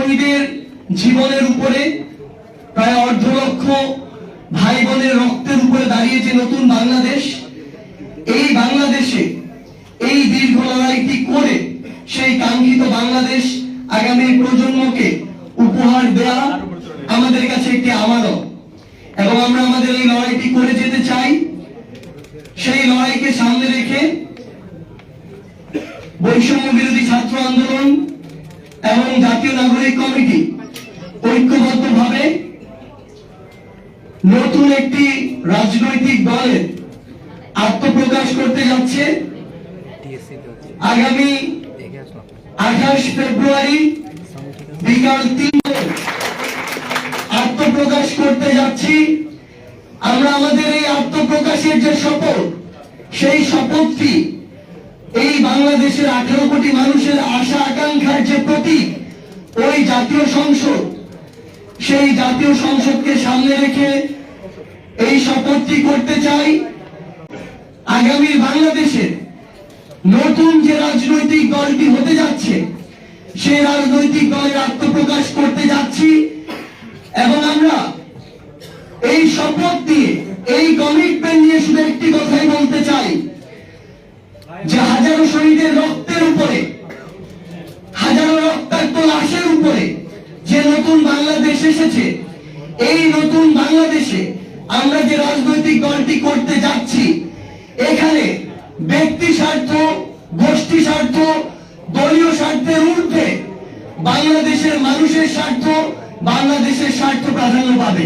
শহীদের জীবনের উপরে, প্রায় 1.5 লক্ষ ভাই বোনের রক্তের উপরে দাঁড়িয়েছে নতুন বাংলাদেশ। এই বাংলাদেশে এই দীর্ঘ লড়াইটি করে সেই কাঙ্ক্ষিত বাংলাদেশ আগামী প্রজন্মকে উপহার দেওয়া আমাদের কাছে একটি আমানত, এবং আমরা আমাদের এই লড়াইটি করে যেতে চাই। সেই লড়াইকে সামনে রেখে বৈষম্য বিরোধী ছাত্র আন্দোলন এবং জাতীয় নাগরিক কমিটি ঐক্যবদ্ধভাবে নতুন একটি রাজনৈতিক দলের আত্মপ্রকাশ করতে যাচ্ছে। আগামী 28 ফেব্রুয়ারি বিকাল 3 আত্মপ্রকাশ করতে যাচ্ছি। আমরা আমাদের এই আত্মপ্রকাশের যে শপথ, সেই শপথটি এই বাংলাদেশের 18 কোটি মানুষের আশা আকাঙ্ক্ষার যে প্রতীক, ওই জাতীয় সংসদ, সেই জাতীয় সংসদকে সামনে রেখে এই শপথটি করতে চাই। আগামী বাংলাদেশে নতুন যে রাজনৈতিক দলটি হতে যাচ্ছে, সেই রাজনৈতিক দলের আত্মপ্রকাশ করতে যাচ্ছি, এবং আমরা এই শপথ দিয়ে, এই কমিটমেন্ট নিয়ে শুধু একটি কথাই বলতে চাই যে হাজারো শহীদের রক্তের উপরে, হাজারো রক্তাক্ত লাশের উপরে যে নতুন বাংলাদেশ এসেছে, এই নতুন বাংলাদেশে আমরা যে রাজনৈতিক দলটি করতে যাচ্ছি, এখানে ব্যক্তি স্বার্থ, গোষ্ঠী স্বার্থ, দলীয় স্বার্থের ঊর্ধ্বে বাংলাদেশের মানুষের স্বার্থ, বাংলাদেশের স্বার্থ প্রাধান্য পাবে।